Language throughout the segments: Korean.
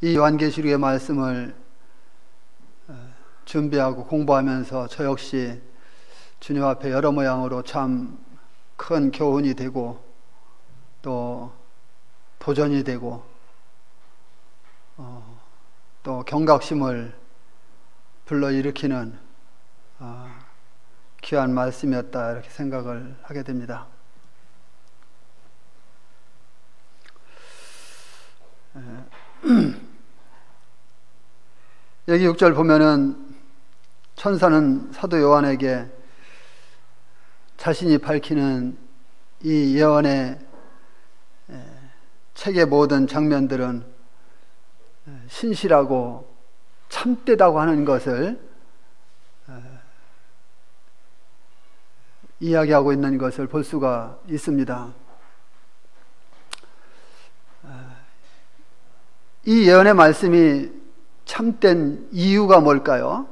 이 요한계시록의 말씀을 준비하고 공부하면서 저 역시 주님 앞에 여러 모양으로 참 큰 교훈이 되고 또 도전이 되고 또 경각심을 불러일으키는 귀한 말씀이었다, 이렇게 생각을 하게 됩니다. 여기 6절 보면은 천사는 사도 요한에게 자신이 밝히는 이 예언의 책의 모든 장면들은 신실하고 참되다고 하는 것을 이야기하고 있는 것을 볼 수가 있습니다. 이 예언의 말씀이 참된 이유가 뭘까요?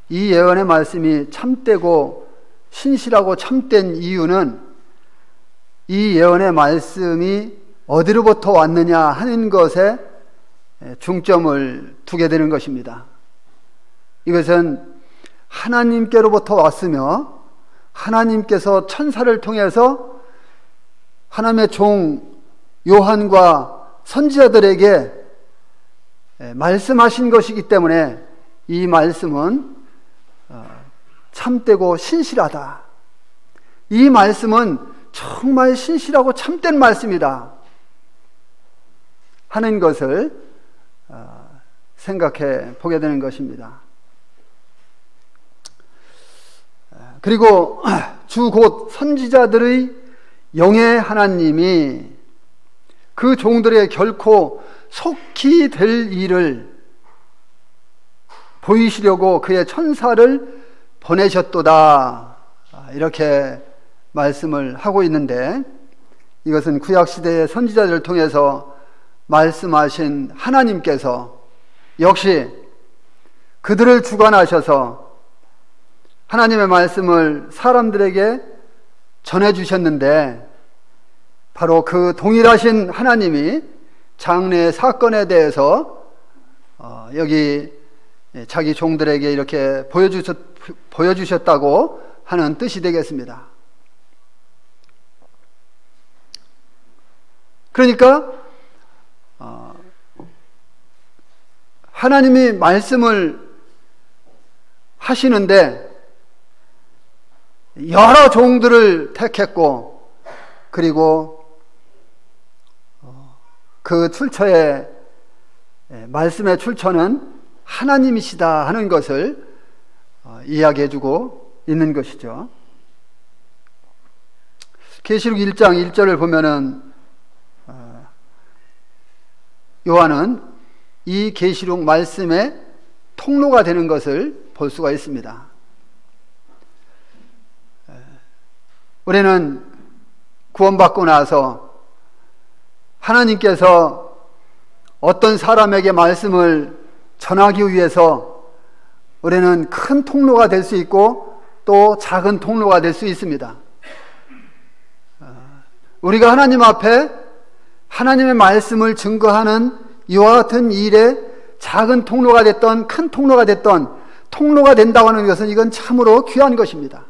이 예언의 말씀이 참되고 신실하고 참된 이유는 이 예언의 말씀이 어디로부터 왔느냐 하는 것에 중점을 두게 되는 것입니다. 이것은 하나님께로부터 왔으며 하나님께서 천사를 통해서 하나님의 종 요한과 선지자들에게 말씀하신 것이기 때문에 이 말씀은 참되고 신실하다. 이 말씀은 정말 신실하고 참된 말씀이다 하는 것을 생각해 보게 되는 것입니다. 그리고 주 곧 선지자들의 영의 하나님이 그 종들의 결코 속히 될 일을 보이시려고 그의 천사를 보내셨도다, 이렇게 말씀을 하고 있는데, 이것은 구약시대의 선지자들을 통해서 말씀하신 하나님께서 역시 그들을 주관하셔서 하나님의 말씀을 사람들에게 전해주셨는데, 바로 그 동일하신 하나님이 장래의 사건에 대해서 여기 자기 종들에게 이렇게 보여주셨다고 하는 뜻이 되겠습니다. 그러니까 하나님이 말씀을 하시는데 여러 종들을 택했고, 그리고 그 출처의 말씀의 출처는 하나님이시다 하는 것을 이야기해 주고 있는 것이죠. 계시록 1장 1절을 보면은 요한은 이 계시록 말씀의 통로가 되는 것을 볼 수가 있습니다. 우리는 구원받고 나서 하나님께서 어떤 사람에게 말씀을 전하기 위해서 우리는 큰 통로가 될 수 있고 또 작은 통로가 될 수 있습니다. 우리가 하나님 앞에 하나님의 말씀을 증거하는 이와 같은 일에 작은 통로가 됐던 큰 통로가 됐던 통로가 된다고 하는 것은 이건 참으로 귀한 것입니다.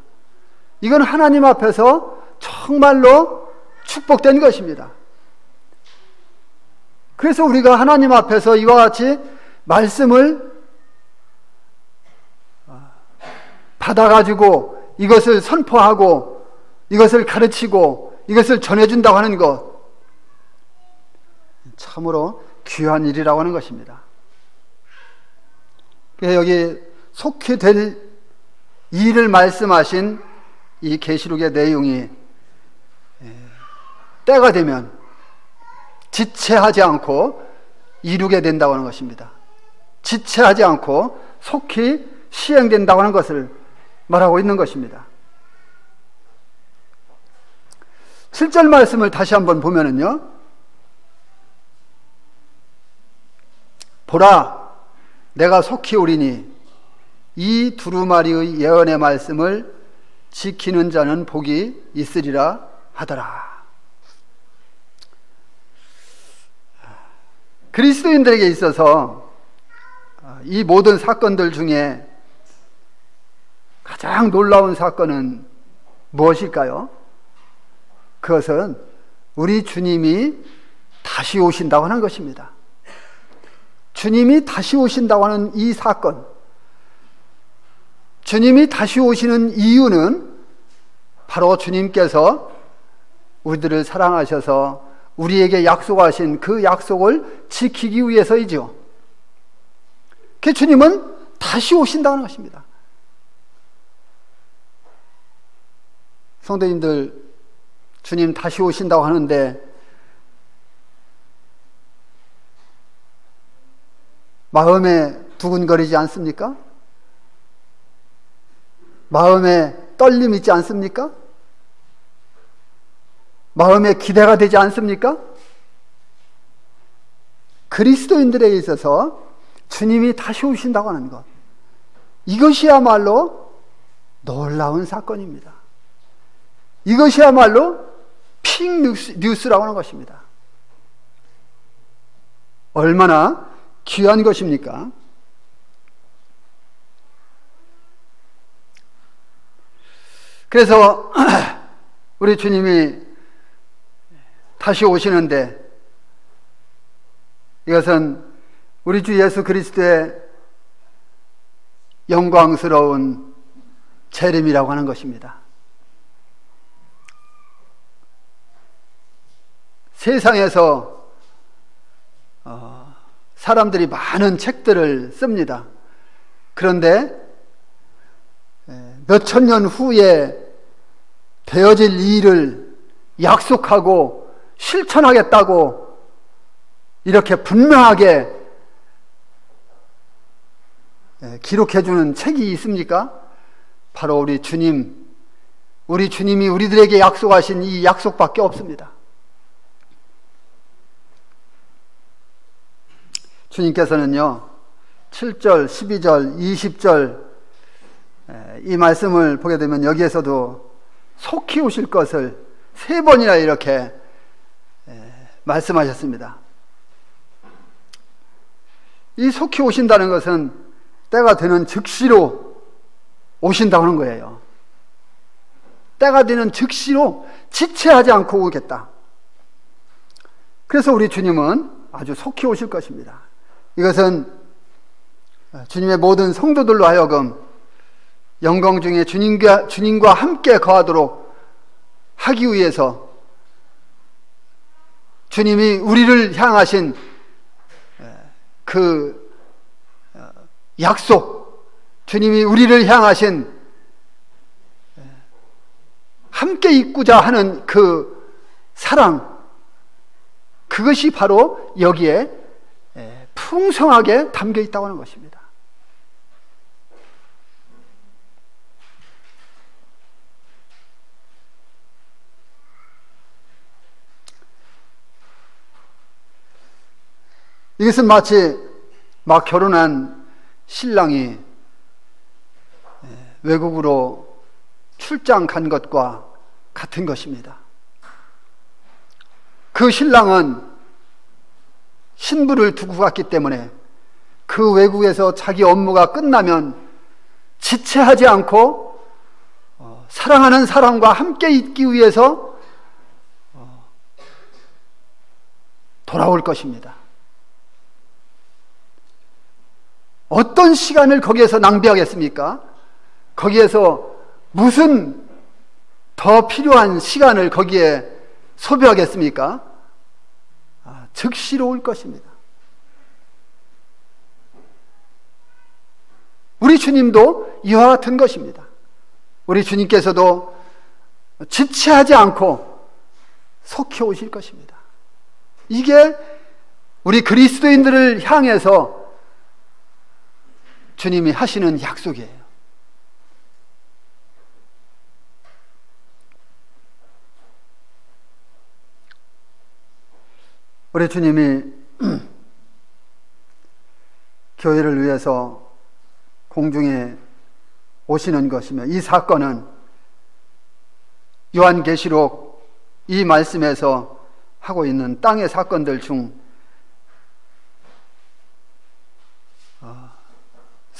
이건 하나님 앞에서 정말로 축복된 것입니다. 그래서 우리가 하나님 앞에서 이와 같이 말씀을 받아가지고 이것을 선포하고 이것을 가르치고 이것을 전해준다고 하는 것, 참으로 귀한 일이라고 하는 것입니다. 여기 속히 될 일을 말씀하신 이 계시록의 내용이 때가 되면 지체하지 않고 이루게 된다고 하는 것입니다. 지체하지 않고 속히 시행된다고 하는 것을 말하고 있는 것입니다. 7절 말씀을 다시 한번 보면은요, 보라, 내가 속히 오리니 이 두루마리의 예언의 말씀을 지키는 자는 복이 있으리라 하더라. 그리스도인들에게 있어서 이 모든 사건들 중에 가장 놀라운 사건은 무엇일까요? 그것은 우리 주님이 다시 오신다고 하는 것입니다. 주님이 다시 오신다고 하는 이 사건, 주님이 다시 오시는 이유는 바로 주님께서 우리들을 사랑하셔서 우리에게 약속하신 그 약속을 지키기 위해서이죠. 그 주님은 다시 오신다는 것입니다. 성도님들, 주님 다시 오신다고 하는데 마음에 두근거리지 않습니까? 마음에 떨림 있지 않습니까? 마음에 기대가 되지 않습니까? 그리스도인들에 있어서 주님이 다시 오신다고 하는 것, 이것이야말로 놀라운 사건입니다. 이것이야말로 픽 뉴스라고 하는 것입니다. 얼마나 귀한 것입니까? 그래서 우리 주님이 다시 오시는데 이것은 우리 주 예수 그리스도의 영광스러운 재림이라고 하는 것입니다. 세상에서 사람들이 많은 책들을 씁니다. 그런데 몇천 년 후에 되어질 일을 약속하고 실천하겠다고 이렇게 분명하게 기록해주는 책이 있습니까? 바로 우리 주님이 우리들에게 약속하신 이 약속밖에 없습니다. 주님께서는요, 7절, 12절, 20절 이 말씀을 보게 되면 여기에서도 속히 오실 것을 3번이나 이렇게 말씀하셨습니다. 이 속히 오신다는 것은 때가 되는 즉시로 오신다고 하는 거예요. 때가 되는 즉시로 지체하지 않고 오겠다. 그래서 우리 주님은 아주 속히 오실 것입니다. 이것은 주님의 모든 성도들로 하여금 영광 중에 주님과 함께 거하도록 하기 위해서 주님이 우리를 향하신 그 약속, 주님이 우리를 향하신 함께 있고자 하는 그 사랑, 그것이 바로 여기에 풍성하게 담겨 있다고 하는 것입니다. 이것은 마치 막 결혼한 신랑이 외국으로 출장 간 것과 같은 것입니다. 그 신랑은 신부를 두고 갔기 때문에 그 외국에서 자기 업무가 끝나면 지체하지 않고 사랑하는 사람과 함께 있기 위해서 돌아올 것입니다. 어떤 시간을 거기에서 낭비하겠습니까? 거기에서 무슨 더 필요한 시간을 거기에 소비하겠습니까? 즉시로 올 것입니다. 우리 주님도 이와 같은 것입니다. 우리 주님께서도 지체하지 않고 속히 오실 것입니다. 이게 우리 그리스도인들을 향해서 주님이 하시는 약속이에요. 우리 주님이 교회를 위해서 공중에 오시는 것이며, 이 사건은 요한계시록 이 말씀에서 하고 있는 땅의 사건들 중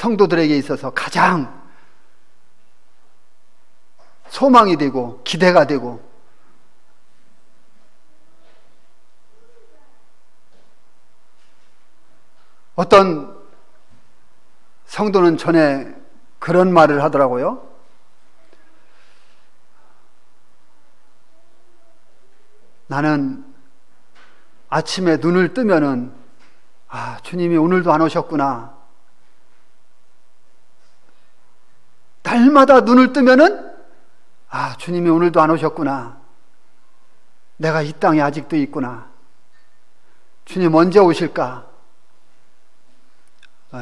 성도들에게 있어서 가장 소망이 되고 기대가 되고, 어떤 성도는 전에 그런 말을 하더라고요. 나는 아침에 눈을 뜨면은 주님이 오늘도 안 오셨구나. 날마다 눈을 뜨면은 주님이 오늘도 안 오셨구나. 내가 이 땅에 아직도 있구나. 주님 언제 오실까?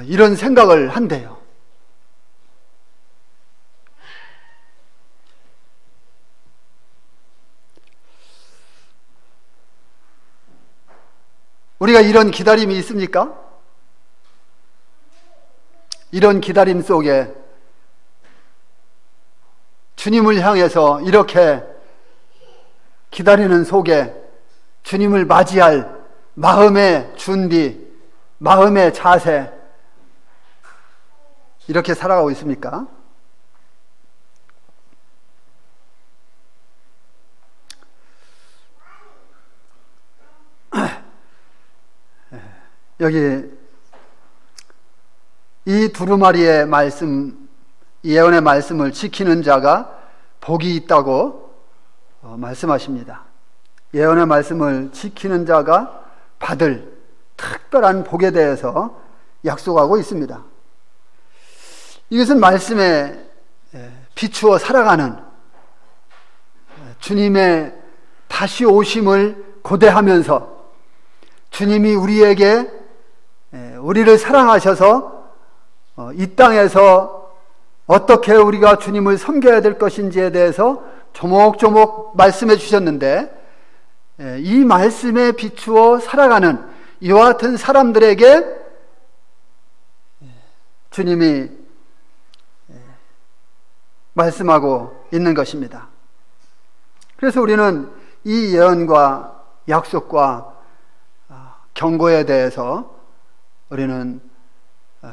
이런 생각을 한대요. 우리가 이런 기다림이 있습니까? 이런 기다림 속에 주님을 향해서 이렇게 기다리는 속에 주님을 맞이할 마음의 준비, 마음의 자세, 이렇게 살아가고 있습니까? 여기 이 두루마리의 말씀, 예언의 말씀을 지키는 자가 복이 있다고 말씀하십니다. 예언의 말씀을 지키는 자가 받을 특별한 복에 대해서 약속하고 있습니다. 이것은 말씀에 비추어 살아가는 주님의 다시 오심을 고대하면서 주님이 우리를 사랑하셔서 이 땅에서 어떻게 우리가 주님을 섬겨야 될 것인지에 대해서 조목조목 말씀해 주셨는데, 이 말씀에 비추어 살아가는 이와 같은 사람들에게 주님이 말씀하고 있는 것입니다. 그래서 우리는 이 예언과 약속과 경고에 대해서 우리는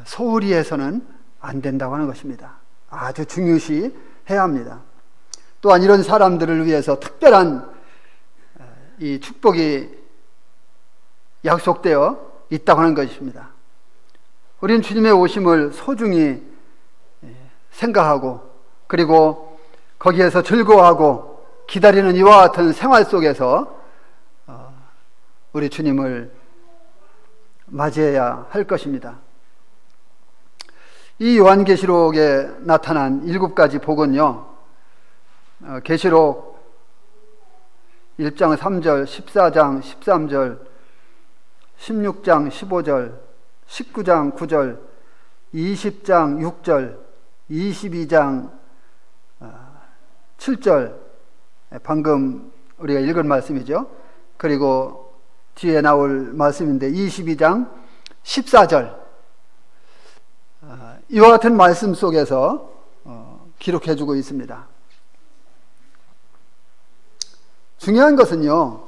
소홀히 해서는 안 된다고 하는 것입니다. 아주 중요시 해야 합니다. 또한 이런 사람들을 위해서 특별한 이 축복이 약속되어 있다고 하는 것입니다. 우리는 주님의 오심을 소중히 생각하고, 그리고 거기에서 즐거워하고 기다리는 이와 같은 생활 속에서 우리 주님을 맞이해야 할 것입니다. 이 요한계시록에 나타난 7가지 복은요, 계시록 1장 3절, 14장 13절, 16장 15절, 19장 9절, 20장 6절, 22장 7절, 방금 우리가 읽은 말씀이죠. 그리고 뒤에 나올 말씀인데 22장 14절, 이와 같은 말씀 속에서 기록해주고 있습니다. 중요한 것은요,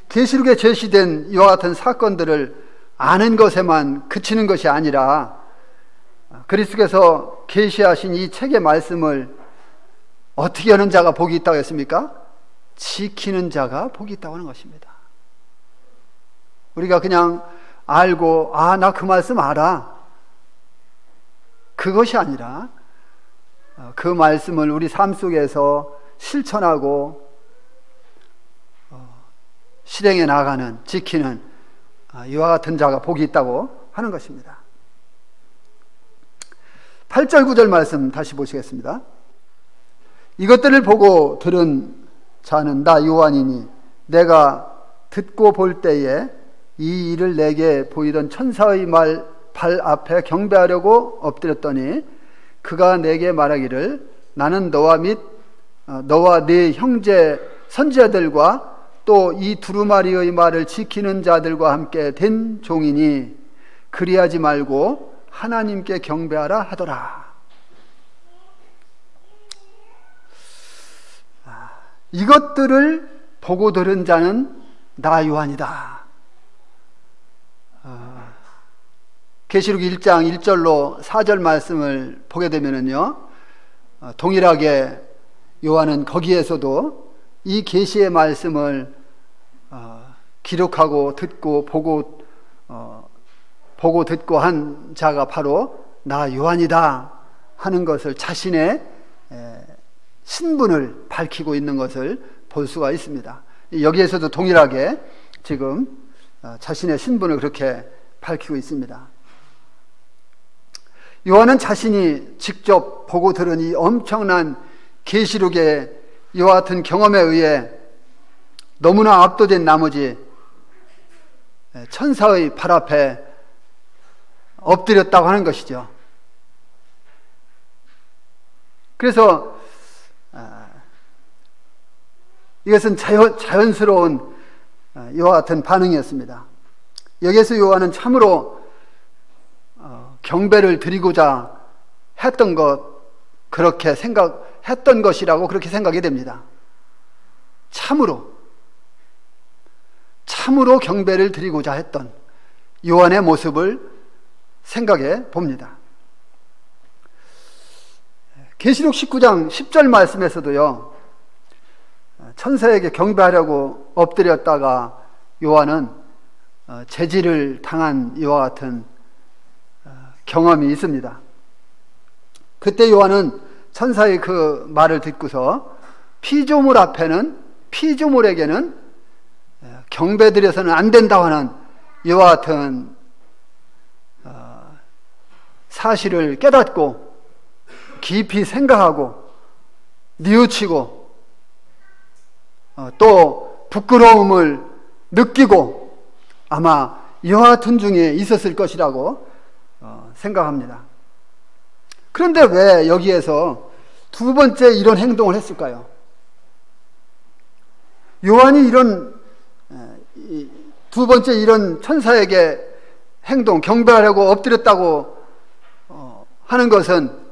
계시록에 제시된 이와 같은 사건들을 아는 것에만 그치는 것이 아니라 그리스도께서 계시하신 이 책의 말씀을 어떻게 하는 자가 복이 있다고 했습니까? 지키는 자가 복이 있다고 하는 것입니다. 우리가 그냥 알고 나 그 말씀 알아, 그것이 아니라 그 말씀을 우리 삶 속에서 실천하고 실행해 나가는, 지키는 이와 같은 자가 복이 있다고 하는 것입니다. 8절 9절 말씀 다시 보시겠습니다. 이것들을 보고 들은 자는 나 요한이니 내가 듣고 볼 때에 이 일을 내게 보이던 천사의 발 앞에 경배하려고 엎드렸더니 그가 내게 말하기를 나는 너와 네 형제 선지자들과 또 이 두루마리의 말을 지키는 자들과 함께 된 종이니 그리하지 말고 하나님께 경배하라 하더라. 이것들을 보고 들은 자는 나 요한이다. 계시록 1장 1절로 4절 말씀을 보게 되면은요, 동일하게 요한은 거기에서도 이 계시의 말씀을 기록하고 듣고 보고 듣고 한 자가 바로 나 요한이다 하는 것을, 자신의 신분을 밝히고 있는 것을 볼 수가 있습니다. 여기에서도 동일하게 지금 자신의 신분을 그렇게 밝히고 있습니다. 요한은 자신이 직접 보고 들은 이 엄청난 계시록의 이와 같은 경험에 의해 너무나 압도된 나머지 천사의 발 앞에 엎드렸다고 하는 것이죠. 그래서 이것은 자연스러운 이와 같은 반응이었습니다. 여기에서 요한은 참으로 경배를 드리고자 했던 그렇게 생각했던 것이라고 그렇게 생각이 됩니다. 참으로 경배를 드리고자 했던 요한의 모습을 생각해 봅니다. 계시록 19장 10절 말씀에서도요, 천사에게 경배하려고 엎드렸다가 요한은 제지를 당한 이와 같은 경험이 있습니다. 그때 요한은 천사의 그 말을 듣고서 피조물에게는 경배드려서는 안 된다고 하는 이와 같은 사실을 깨닫고 깊이 생각하고 뉘우치고 또 부끄러움을 느끼고 아마 이와 같은 중에 있었을 것이라고 생각합니다. 그런데 왜 여기에서 두 번째 이런 행동을 했을까요? 요한이 두 번째 이런 천사에게 경배하려고 엎드렸다고 하는 것은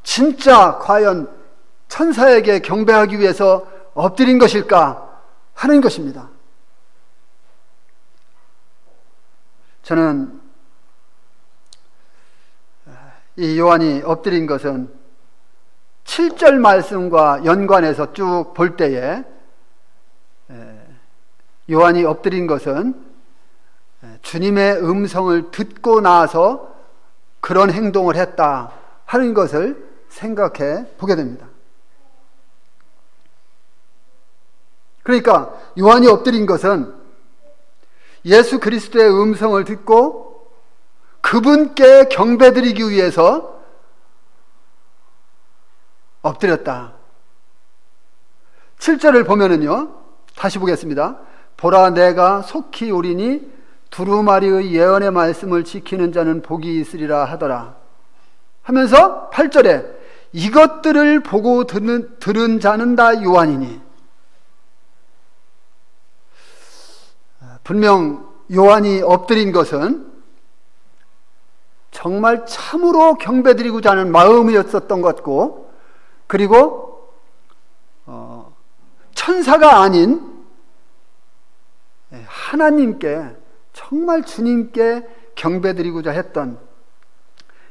진짜 과연 천사에게 경배하기 위해서 엎드린 것일까 하는 것입니다. 저는 이 요한이 엎드린 것은 7절 말씀과 연관해서 쭉 볼 때에 요한이 엎드린 것은 주님의 음성을 듣고 나서 그런 행동을 했다 하는 것을 생각해 보게 됩니다. 그러니까 요한이 엎드린 것은 예수 그리스도의 음성을 듣고 그분께 경배드리기 위해서 엎드렸다. 7절을 보면은요, 다시 보겠습니다. 보라, 내가 속히 오리니 두루마리의 예언의 말씀을 지키는 자는 복이 있으리라 하더라 하면서 8절에 이것들을 보고 들은 자는 다 요한이니. 분명 요한이 엎드린 것은 정말 참으로 경배드리고자 하는 마음이었었던 것 같고, 그리고 천사가 아닌 하나님께, 정말 주님께 경배드리고자 했던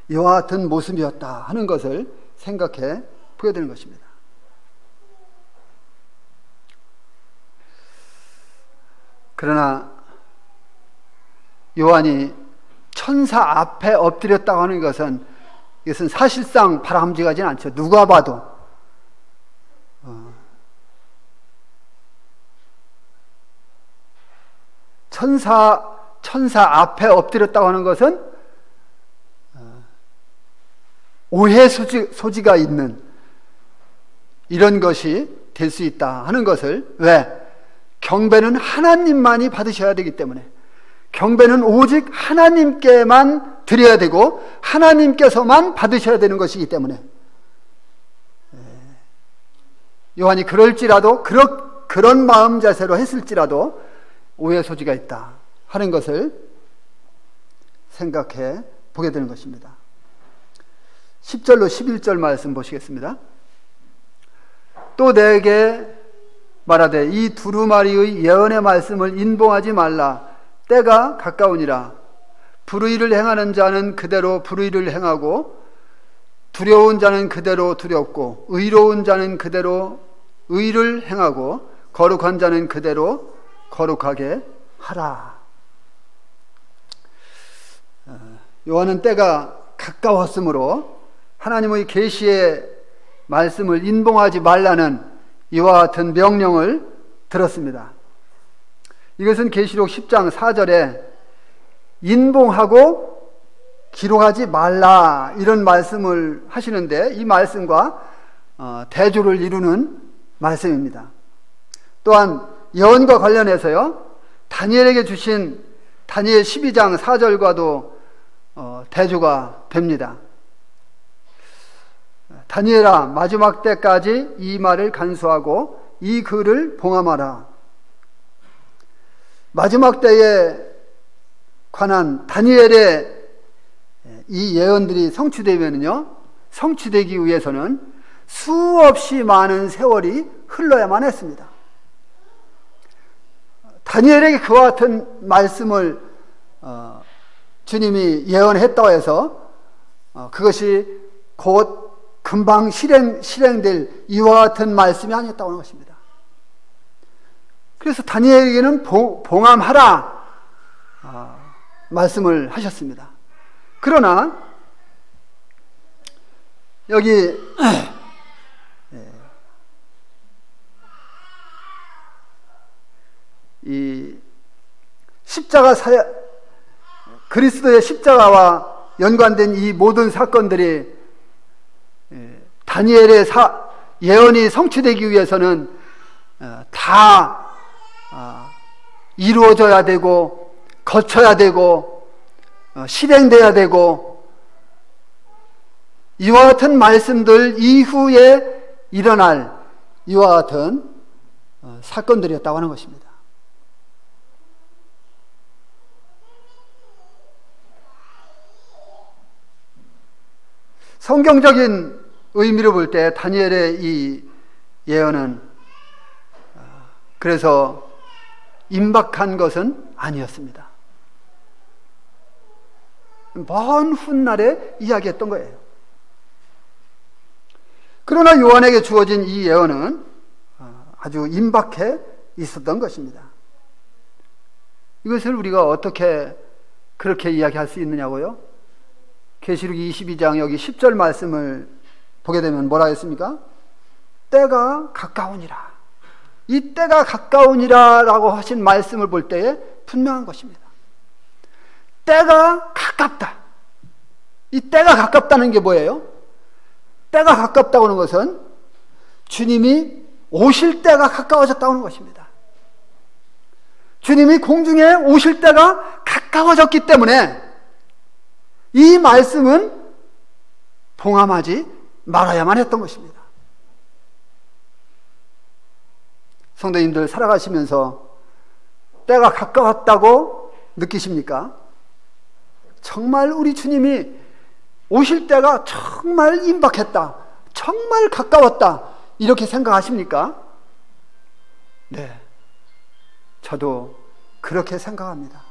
이와 같은 모습이었다 하는 것을 생각해 보게 되는 것입니다. 그러나 요한이 천사 앞에 엎드렸다고 하는 것은, 이것은 사실상 바람직하지는 않죠. 누가 봐도 천사 앞에 엎드렸다고 하는 것은 오해 소지가 있는 이런 것이 될 수 있다 하는 것을, 왜? 경배는 하나님만이 받으셔야 되기 때문에, 경배는 오직 하나님께만 드려야 되고 하나님께서만 받으셔야 되는 것이기 때문에, 요한이 그럴지라도 그런 마음 자세로 했을지라도 오해 소지가 있다 하는 것을 생각해 보게 되는 것입니다. 10절로 11절 말씀 보시겠습니다. 또 내게 말하되 이 두루마리의 예언의 말씀을 인봉하지 말라. 때가 가까우니라. 불의를 행하는 자는 그대로 불의를 행하고 두려운 자는 그대로 두렵고 의로운 자는 그대로 의를 행하고 거룩한 자는 그대로 거룩하게 하라. 요한은 때가 가까웠으므로 하나님의 계시의 말씀을 인봉하지 말라는 이와 같은 명령을 들었습니다. 이것은 계시록 10장 4절에 인봉하고 기록하지 말라 이런 말씀을 하시는데 이 말씀과 대조를 이루는 말씀입니다. 또한 예언과 관련해서요, 다니엘에게 주신 다니엘 12장 4절과도 대조가 됩니다. 다니엘아, 마지막 때까지 이 말을 간수하고 이 글을 봉함하라. 마지막 때에 관한 다니엘의 이 예언들이 성취되면요, 성취되기 위해서는 수없이 많은 세월이 흘러야만 했습니다. 다니엘에게 그와 같은 말씀을 주님이 예언했다고 해서 그것이 곧 금방 실행될 이와 같은 말씀이 아니었다고 하는 것입니다. 그래서 다니엘에게는 봉함하라 말씀을 하셨습니다. 그러나 여기 이 십자가 그리스도의 십자가와 연관된 이 모든 사건들이 다니엘의 예언이 성취되기 위해서는 다 이루어져야 되고 거쳐야 되고 실행돼야 되고 이와 같은 말씀들 이후에 일어날 이와 같은 사건들이었다고 하는 것입니다. 성경적인 의미로 볼 때 다니엘의 이 예언은 그래서 임박한 것은 아니었습니다. 먼 훗날에 이야기했던 거예요. 그러나 요한에게 주어진 이 예언은 아주 임박해 있었던 것입니다. 이것을 우리가 어떻게 그렇게 이야기할 수 있느냐고요? 계시록 22장 여기 10절 말씀을 보게 되면 뭐라 했습니까? 때가 가까우니라. 이 때가 가까우니라 라고 하신 말씀을 볼 때에 분명한 것입니다. 때가 가깝다. 이 때가 가깝다는 게 뭐예요? 때가 가깝다고 하는 것은 주님이 오실 때가 가까워졌다고 하는 것입니다. 주님이 공중에 오실 때가 가까워졌기 때문에 이 말씀은 봉함하지 말아야만 했던 것입니다. 성도님들 살아가시면서 때가 가까웠다고 느끼십니까? 정말 우리 주님이 오실 때가 정말 임박했다, 정말 가까웠다 이렇게 생각하십니까? 네, 저도 그렇게 생각합니다.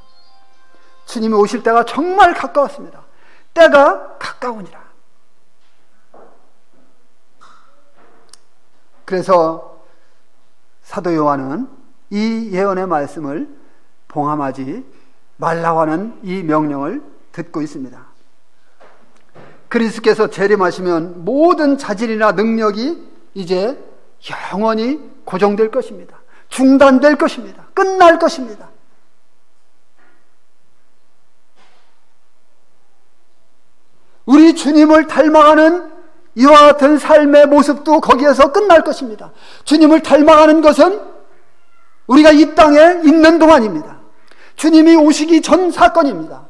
주님이 오실 때가 정말 가까웠습니다. 때가 가까우니라. 그래서 사도 요한은 이 예언의 말씀을 봉함하지 말라고 하는 이 명령을 듣고 있습니다. 그리스도께서 재림하시면 모든 자질이나 능력이 이제 영원히 고정될 것입니다. 중단될 것입니다. 끝날 것입니다. 우리 주님을 닮아가는 이와 같은 삶의 모습도 거기에서 끝날 것입니다. 주님을 닮아가는 것은 우리가 이 땅에 있는 동안입니다. 주님이 오시기 전 사건입니다.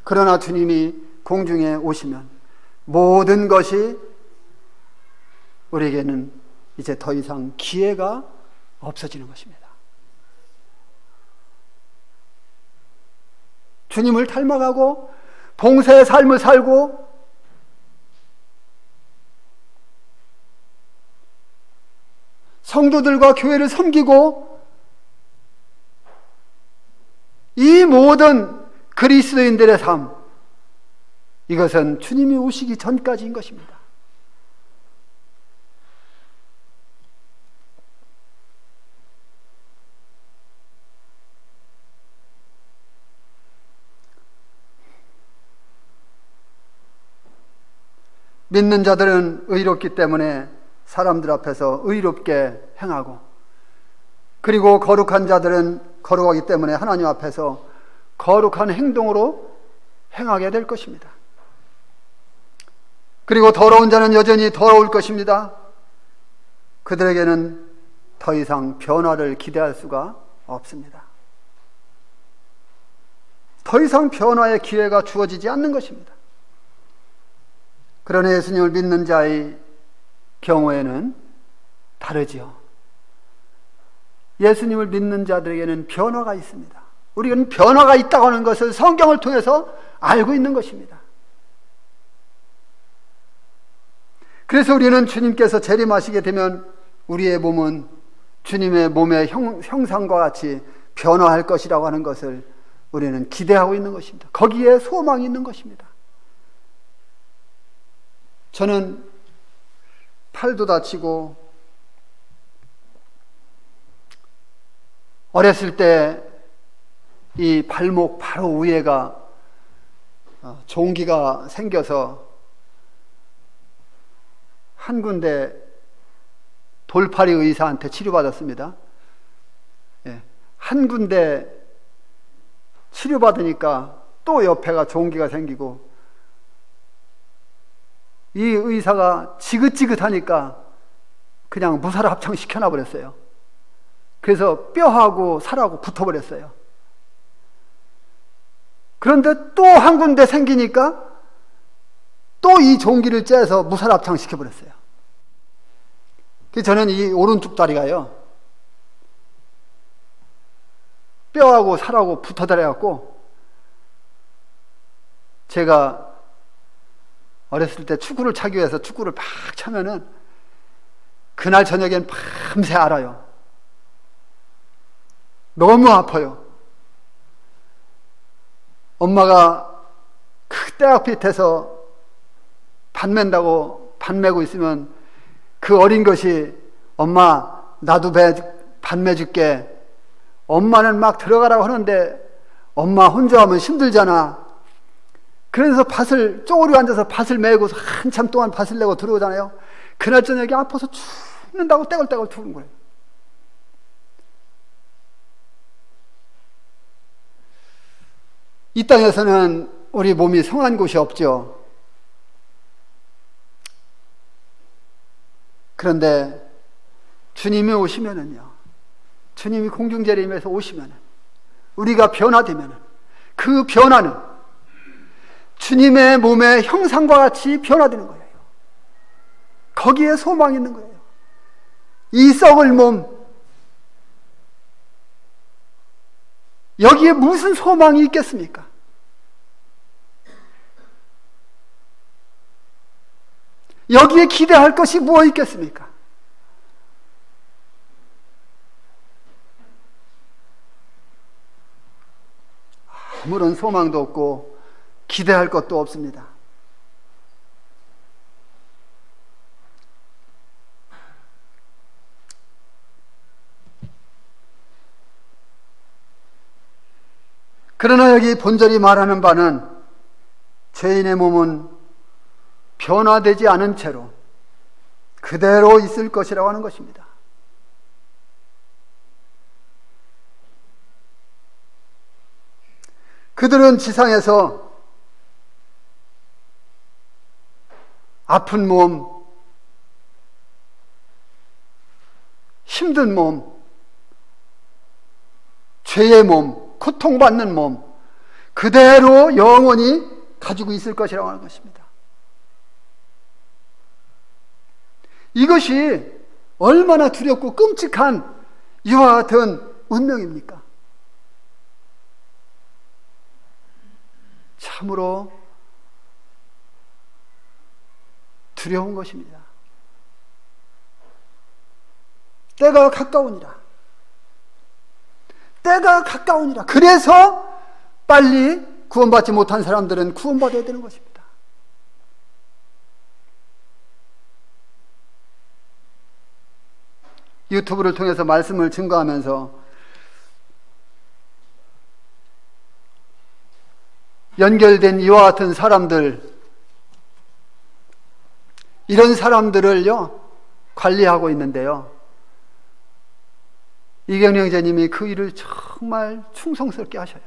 그러나 주님이 공중에 오시면 모든 것이 우리에게는 이제 더 이상 기회가 없어지는 것입니다. 주님을 닮아가고 봉사의 삶을 살고 성도들과 교회를 섬기고 이 모든 그리스도인들의 삶, 이것은 주님이 오시기 전까지인 것입니다. 믿는 자들은 의롭기 때문에 사람들 앞에서 의롭게 행하고, 그리고 거룩한 자들은 거룩하기 때문에 하나님 앞에서 거룩한 행동으로 행하게 될 것입니다. 그리고 더러운 자는 여전히 더러울 것입니다. 그들에게는 더 이상 변화를 기대할 수가 없습니다. 더 이상 변화의 기회가 주어지지 않는 것입니다. 그러나 예수님을 믿는 자의 경우에는 다르지요. 예수님을 믿는 자들에게는 변화가 있습니다. 우리는 변화가 있다고 하는 것을 성경을 통해서 알고 있는 것입니다. 그래서 우리는 주님께서 재림하시게 되면 우리의 몸은 주님의 몸의 형상과 같이 변화할 것이라고 하는 것을 우리는 기대하고 있는 것입니다. 거기에 소망이 있는 것입니다. 저는 팔도 다치고 어렸을 때 이 발목 바로 위에가 종기가 생겨서 한 군데 돌팔이 의사한테 치료받았습니다. 한 군데 치료받으니까 또 옆에가 종기가 생기고, 이 의사가 지긋지긋하니까 그냥 무사를 합창시켜 놔버렸어요. 그래서 뼈하고 살하고 붙어버렸어요. 그런데 또 한 군데 생기니까 또 이 종기를 째서 무사를 합창시켜버렸어요. 그래서 저는 이 오른쪽 다리가요, 뼈하고 살하고 붙어다려갖고, 제가 어렸을 때 축구를 차기 위해서 축구를 막 차면은 그날 저녁엔 밤새 앓아요. 너무 아파요. 엄마가 그 떼약 밑에서 반 맨다고 반 매고 있으면 그 어린 것이 엄마 나도 반 매줄게. 엄마는 막 들어가라고 하는데 엄마 혼자 하면 힘들잖아. 그래서 쪼그려 앉아서 밭을 메고 한참 동안 밭을 내고 들어오잖아요. 그날 저녁에 아파서 죽는다고 떼굴떼굴 투는 거예요. 이 땅에서는 우리 몸이 성한 곳이 없죠. 그런데 주님이 오시면은요, 주님이 공중재림에서 오시면은, 우리가 변화되면은, 그 변화는 주님의 몸의 형상과 같이 변화되는 거예요. 거기에 소망이 있는 거예요. 이 썩을 몸, 여기에 무슨 소망이 있겠습니까? 여기에 기대할 것이 무엇 있겠습니까? 아무런 소망도 없고 기대할 것도 없습니다. 그러나 여기 본절이 말하는 바는 죄인의 몸은 변화되지 않은 채로 그대로 있을 것이라고 하는 것입니다. 그들은 지상에서 아픈 몸, 힘든 몸, 죄의 몸, 고통받는 몸, 그대로 영원히 가지고 있을 것이라고 하는 것입니다. 이것이 얼마나 두렵고 끔찍한 이와 같은 운명입니까? 참으로 두려운 것입니다. 때가 가까우니라. 때가 가까우니라. 그래서 빨리 구원받지 못한 사람들은 구원받아야 되는 것입니다. 유튜브를 통해서 말씀을 증거하면서 연결된 이와 같은 사람들, 이런 사람들을요 관리하고 있는데요, 이경영 형제님이 그 일을 정말 충성스럽게 하셔요.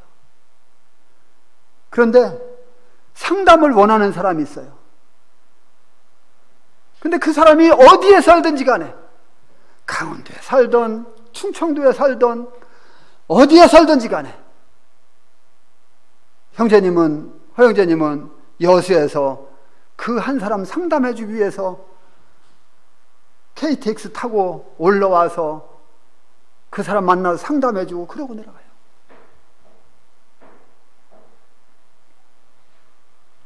그런데 상담을 원하는 사람이 있어요. 근데 그 사람이 어디에 살든지 간에, 강원도에 살던 충청도에 살던 어디에 살든지 간에, 허영재님은 여수에서 그 한 사람 상담해 주기 위해서 KTX 타고 올라와서 그 사람 만나서 상담해 주고 그러고 내려가요.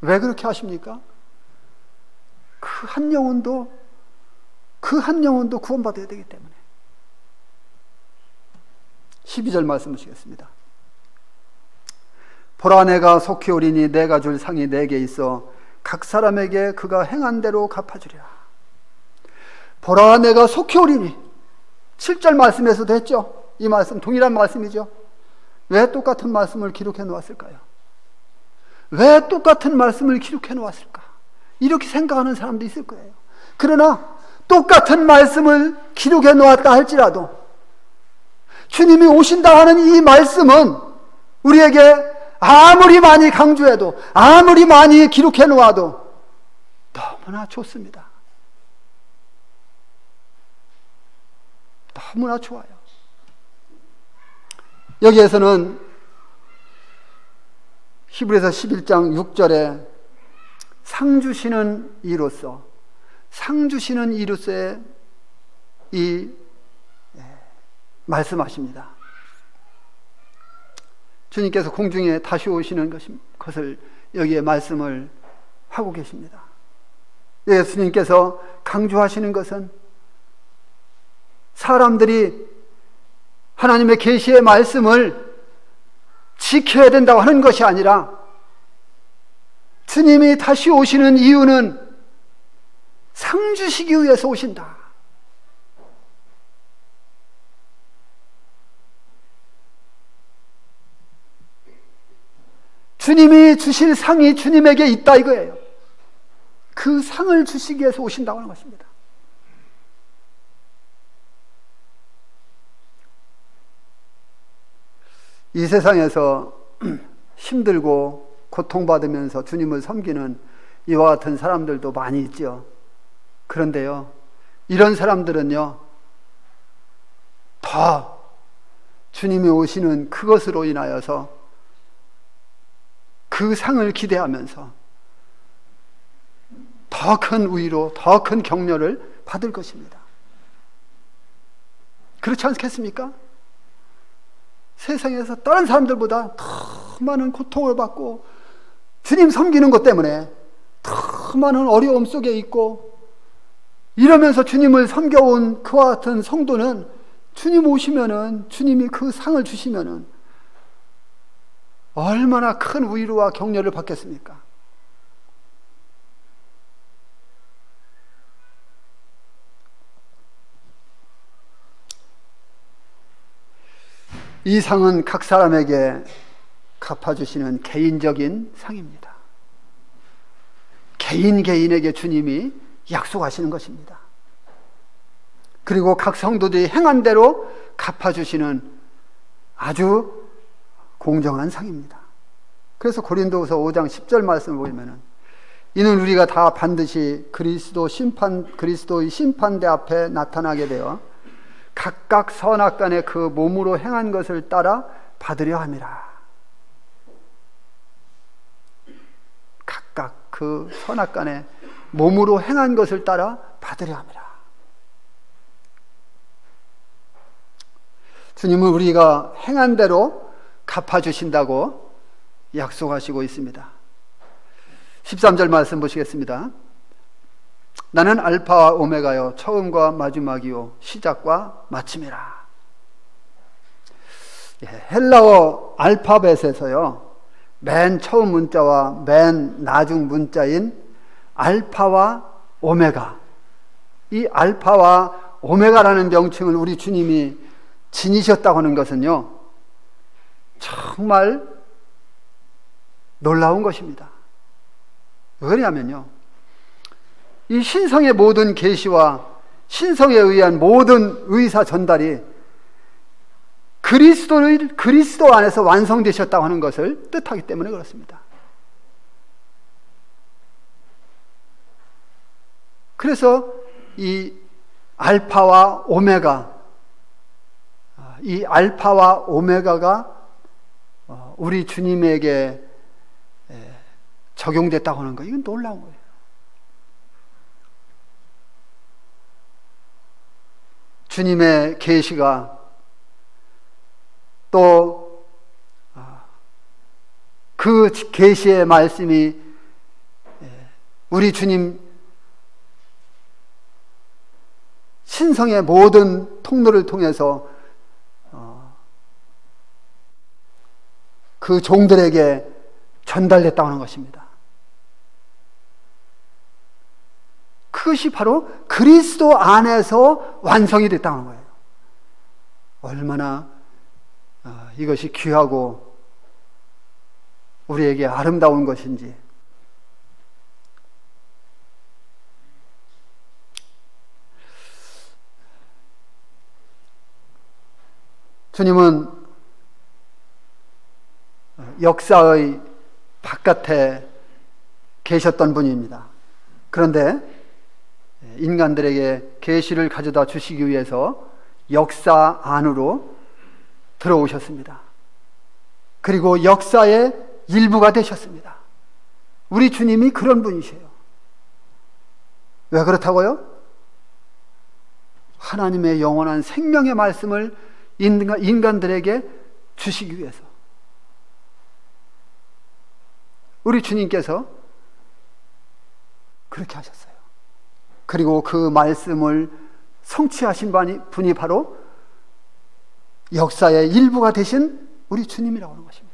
왜 그렇게 하십니까? 그 한 영혼도 구원받아야 되기 때문에. 12절 말씀 보시겠습니다. 보라, 내가 속히 오리니 내가 줄 상이 내게 있어 각 사람에게 그가 행한 대로 갚아주리라. 보라, 내가 속히 오리니. 7절 말씀에서도 했죠. 이 말씀 동일한 말씀이죠. 왜 똑같은 말씀을 기록해 놓았을까요? 왜 똑같은 말씀을 기록해 놓았을까? 이렇게 생각하는 사람도 있을 거예요. 그러나 똑같은 말씀을 기록해 놓았다 할지라도 주님이 오신다 하는 이 말씀은 우리에게 아무리 많이 강조해도, 아무리 많이 기록해 놓아도 너무나 좋습니다. 너무나 좋아요. 여기에서는 히브리서 11장 6절에 상 주시는 이로서의 이 말씀하십니다. 주님께서 공중에 다시 오시는 것을 여기에 말씀을 하고 계십니다. 예수님께서 강조하시는 것은 사람들이 하나님의 계시의 말씀을 지켜야 된다고 하는 것이 아니라, 주님이 다시 오시는 이유는 상 주시기 위해서 오신다. 주님이 주실 상이 주님에게 있다 이거예요. 그 상을 주시기 위해서 오신다고 하는 것입니다. 이 세상에서 힘들고 고통받으면서 주님을 섬기는 이와 같은 사람들도 많이 있죠. 그런데요, 이런 사람들은요, 더 주님이 오시는 그것으로 인하여서 그 상을 기대하면서 더 큰 위로, 더 큰 격려를 받을 것입니다. 그렇지 않겠습니까? 세상에서 다른 사람들보다 더 많은 고통을 받고 주님 섬기는 것 때문에 더 많은 어려움 속에 있고, 이러면서 주님을 섬겨온 그와 같은 성도는 주님 오시면은, 주님이 그 상을 주시면은 얼마나 큰 위로와 격려를 받겠습니까? 이 상은 각 사람에게 갚아주시는 개인적인 상입니다. 개인에게 주님이 약속하시는 것입니다. 그리고 각 성도들이 행한 대로 갚아주시는 아주 공정한 상입니다. 그래서 고린도후서 5장 10절 말씀을 보면은, 이는 우리가 다 반드시 그리스도의 심판대 앞에 나타나게 되어 각각 선악간에 그 몸으로 행한 것을 따라 받으려 함이라. 각각 그 선악간에 몸으로 행한 것을 따라 받으려 함이라. 주님은 우리가 행한 대로 갚아주신다고 약속하시고 있습니다. 13절 말씀 보시겠습니다. 나는 알파와 오메가요, 처음과 마지막이요, 시작과 마침이라. 헬라어 알파벳에서요, 맨 처음 문자와 맨 나중 문자인 알파와 오메가, 이 알파와 오메가라는 명칭을 우리 주님이 지니셨다고 하는 것은요, 정말 놀라운 것입니다. 왜 그러냐면요, 이 신성의 모든 계시와 신성에 의한 모든 의사 전달이 그리스도 안에서 완성되셨다고 하는 것을 뜻하기 때문에 그렇습니다. 그래서 이 알파와 오메가가 우리 주님에게 적용됐다고 하는 거, 이건 놀라운 거예요. 주님의 계시가 또 그 계시의 말씀이 우리 주님 신성의 모든 통로를 통해서 그 종들에게 전달됐다고 하는 것입니다. 그것이 바로 그리스도 안에서 완성이 됐다고 하는 거예요. 얼마나 이것이 귀하고 우리에게 아름다운 것인지. 주님은 역사의 바깥에 계셨던 분입니다. 그런데 인간들에게 계시를 가져다 주시기 위해서 역사 안으로 들어오셨습니다. 그리고 역사의 일부가 되셨습니다. 우리 주님이 그런 분이세요. 왜 그렇다고요? 하나님의 영원한 생명의 말씀을 인간들에게 주시기 위해서. 우리 주님께서 그렇게 하셨어요. 그리고 그 말씀을 성취하신 분이 바로 역사의 일부가 되신 우리 주님이라고 하는 것입니다.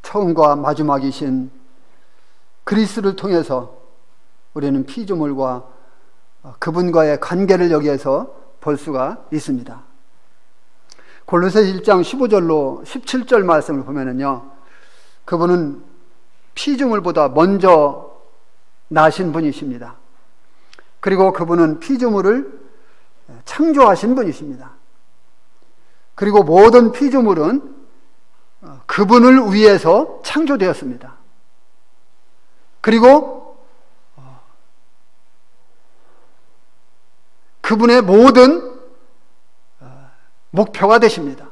처음과 마지막이신 그리스도를 통해서 우리는 피조물과 그분과의 관계를 여기에서 볼 수가 있습니다. 골로새서 1장 15절로 17절 말씀을 보면은요, 그분은 피조물보다 먼저 나신 분이십니다. 그리고 그분은 피조물을 창조하신 분이십니다. 그리고 모든 피조물은 그분을 위해서 창조되었습니다. 그리고 그분의 모든 목표가 되십니다.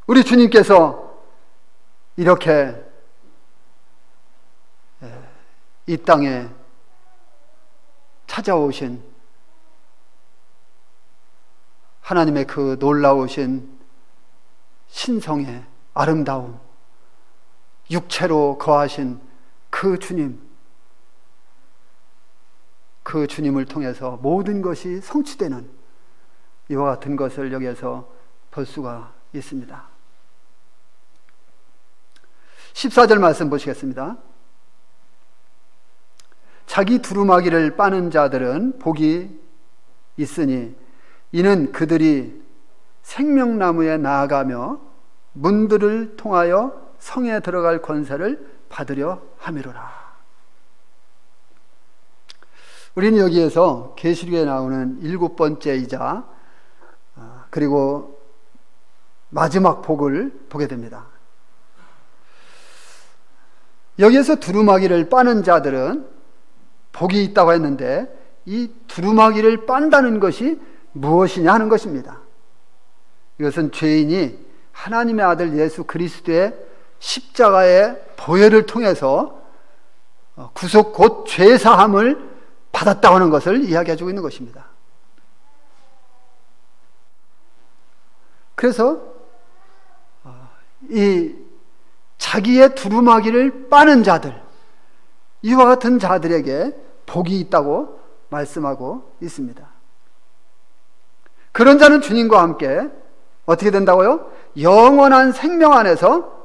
우리 주님께서 이렇게 이 땅에 찾아오신 하나님의 그 놀라우신 신성의 아름다움, 육체로 거하신 그 주님, 그 주님을 통해서 모든 것이 성취되는 이와 같은 것을 여기에서 볼 수가 있습니다. 14절 말씀 보시겠습니다. 자기 두루마기를 빠는 자들은 복이 있으니 이는 그들이 생명나무에 나아가며 문들을 통하여 성에 들어갈 권세를 받으려 함이로라. 우리는 여기에서 계시록에 나오는 7번째이자 그리고 마지막 복을 보게 됩니다. 여기에서 두루마기를 빠는 자들은 복이 있다고 했는데, 이 두루마기를 빤다는 것이 무엇이냐 하는 것입니다. 이것은 죄인이 하나님의 아들 예수 그리스도의 십자가의 보혈을 통해서 구속 곧 죄사함을 받았다고 하는 것을 이야기해주고 있는 것입니다. 그래서 이 자기의 두루마기를 빠는 자들, 이와 같은 자들에게 복이 있다고 말씀하고 있습니다. 그런 자는 주님과 함께 어떻게 된다고요? 영원한 생명 안에서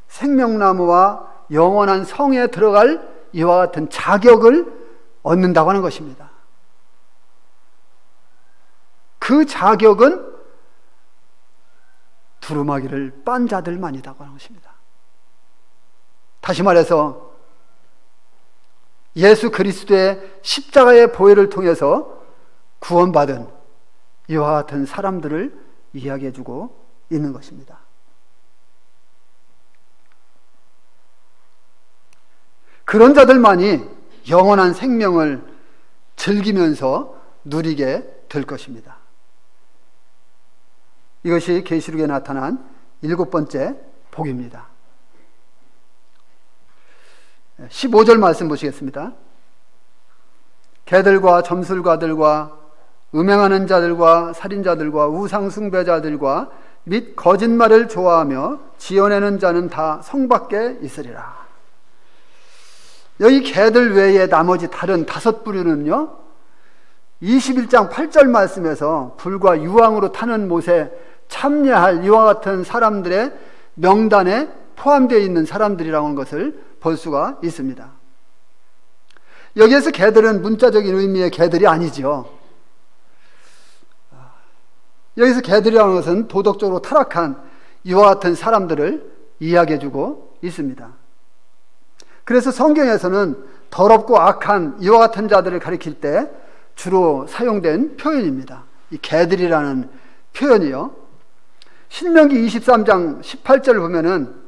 생명나무와 영원한 성에 들어갈 이와 같은 자격을 얻는다고 하는 것입니다. 그 자격은 두루마기를 빤 자들만이라고 하는 것입니다. 다시 말해서 예수 그리스도의 십자가의 보혈을 통해서 구원받은 이와 같은 사람들을 이야기해주고 있는 것입니다. 그런 자들만이 영원한 생명을 즐기면서 누리게 될 것입니다. 이것이 계시록에 나타난 7번째 복입니다. 15절 말씀 보시겠습니다. 개들과 점술가들과 음행하는 자들과 살인자들과 우상숭배자들과 및 거짓말을 좋아하며 지어내는 자는 다 성 밖에 있으리라. 여기 개들 외에 나머지 다른 5부류는요, 21장 8절 말씀에서 불과 유황으로 타는 못에 참여할 이와 같은 사람들의 명단에 포함되어 있는 사람들이라는 것을 볼 수가 있습니다. 여기에서 개들은 문자적인 의미의 개들이 아니죠. 여기서 개들이라는 것은 도덕적으로 타락한 이와 같은 사람들을 이야기해주고 있습니다. 그래서 성경에서는 더럽고 악한 이와 같은 자들을 가리킬 때 주로 사용된 표현입니다. 이 개들이라는 표현이요, 신명기 23장 18절을 보면은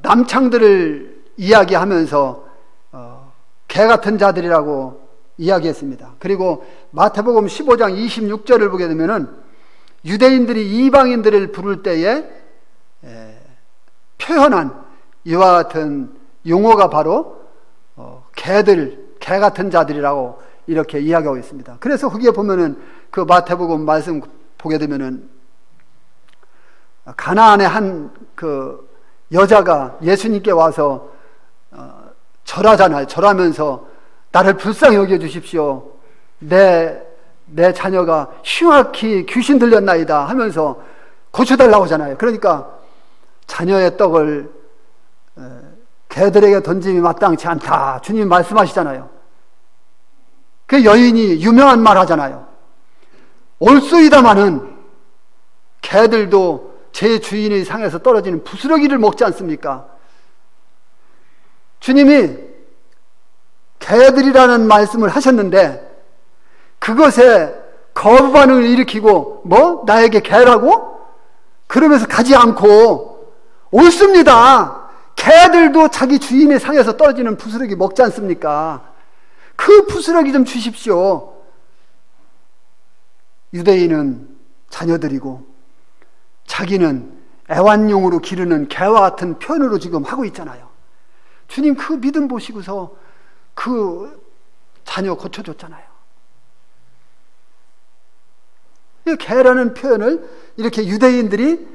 남창들을 이야기하면서 개 같은 자들이라고 이야기했습니다. 그리고 마태복음 15장 26절을 보게 되면은 유대인들이 이방인들을 부를 때에 표현한 이와 같은 용어가 바로 개들, 개 같은 자들이라고 이렇게 이야기하고 있습니다. 그래서 거기에 보면은 그 마태복음 말씀 보게 되면은 가나안의 한 그 여자가 예수님께 와서 절하잖아요. 절하면서 나를 불쌍히 여겨 주십시오. 내 자녀가 흉악히 귀신 들렸나이다 하면서 고쳐달라고 하잖아요. 그러니까 자녀의 떡을 개들에게 던짐이 마땅치 않다, 주님 말씀하시잖아요. 그 여인이 유명한 말 하잖아요. 옳소이다마는 개들도 제 주인의 상에서 떨어지는 부스러기를 먹지 않습니까? 주님이 개들이라는 말씀을 하셨는데 그것에 거부 반응을 일으키고 나에게 개라고? 그러면서 가지 않고 옳습니다. 개들도 자기 주인의 상에서 떨어지는 부스러기 먹지 않습니까? 그 부스러기 좀 주십시오. 유대인은 자녀들이고 자기는 애완용으로 기르는 개와 같은 표현으로 지금 하고 있잖아요. 주님 그 믿음 보시고서 그 자녀 고쳐줬잖아요. 이 개라는 표현을 이렇게 유대인들이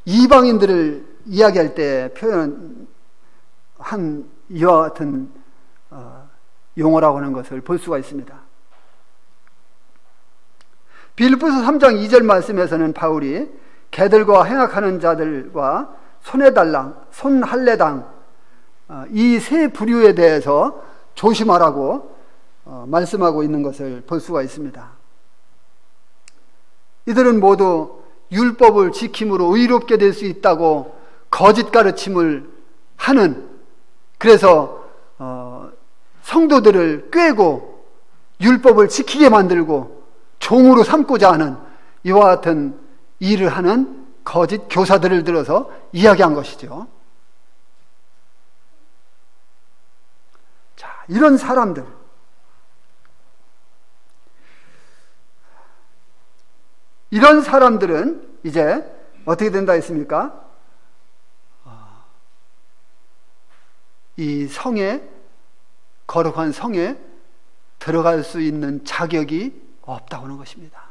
이방인들을 이야기할 때 표현한 이와 같은 용어라고 하는 것을 볼 수가 있습니다. 빌립보서 3장 2절 말씀에서는 바울이 개들과 행악하는 자들과 손해달랑, 손할례당 이 세 부류에 대해서 조심하라고 말씀하고 있는 것을 볼 수가 있습니다. 이들은 모두 율법을 지킴으로 의롭게 될 수 있다고 거짓 가르침을 하는, 그래서 성도들을 꾀고 율법을 지키게 만들고 종으로 삼고자 하는 이와 같은 일을 하는 거짓 교사들을 들어서 이야기한 것이죠. 자, 이런 사람들, 이런 사람들은 이제 어떻게 된다 했습니까? 이 성에, 거룩한 성에 들어갈 수 있는 자격이 없다고 하는 것입니다.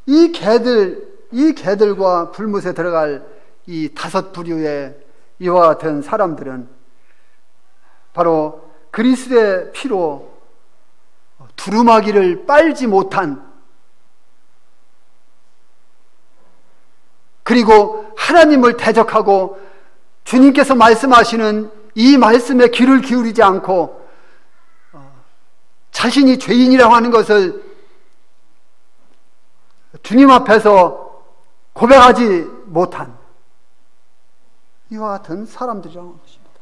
이 개들과 불못에 들어갈 이 5 부류의 이와 같은 사람들은 바로 그리스도의 피로 두루마기를 빨지 못한, 그리고 하나님을 대적하고 주님께서 말씀하시는 이 말씀에 귀를 기울이지 않고 자신이 죄인이라고 하는 것을 주님 앞에서 고백하지 못한 이와 같은 사람들이라는 것입니다.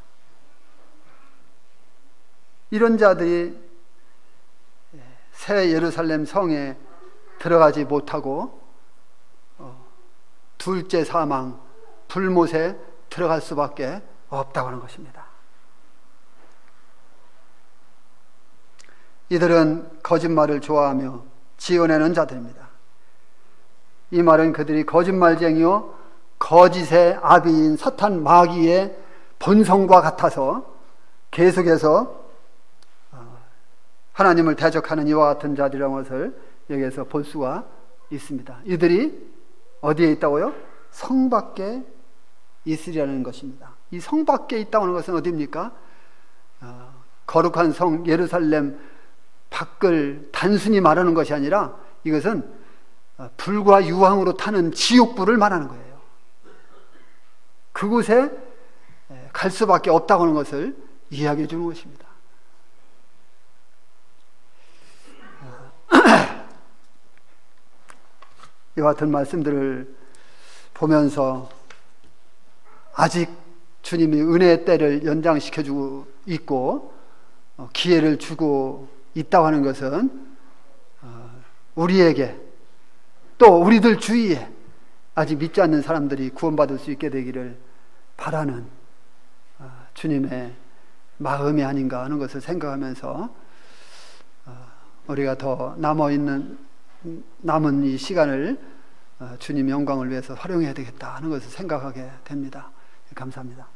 이런 자들이 새 예루살렘 성에 들어가지 못하고 둘째 사망, 불못에 들어갈 수밖에 없다고 하는 것입니다. 이들은 거짓말을 좋아하며 지어내는 자들입니다. 이 말은 그들이 거짓말쟁이요 거짓의 아비인 사탄 마귀의 본성과 같아서 계속해서 하나님을 대적하는 이와 같은 자들이라는 것을 여기에서 볼 수가 있습니다. 이들이 어디에 있다고요? 성 밖에 있으리라는 것입니다. 이 성 밖에 있다고 하는 것은 어디입니까? 거룩한 성 예루살렘 밖을 단순히 말하는 것이 아니라 이것은 불과 유황으로 타는 지옥불을 말하는 거예요. 그곳에 갈 수밖에 없다고 하는 것을 이야기해 주는 것입니다. 이와 같은 말씀들을 보면서 아직 주님이 은혜의 때를 연장시켜주고 있고 기회를 주고 있다고 하는 것은 우리에게 또 우리들 주위에 아직 믿지 않는 사람들이 구원받을 수 있게 되기를 바라는 주님의 마음이 아닌가 하는 것을 생각하면서 우리가 더 남은 이 시간을 주님 영광을 위해서 활용해야 되겠다 하는 것을 생각하게 됩니다. 감사합니다.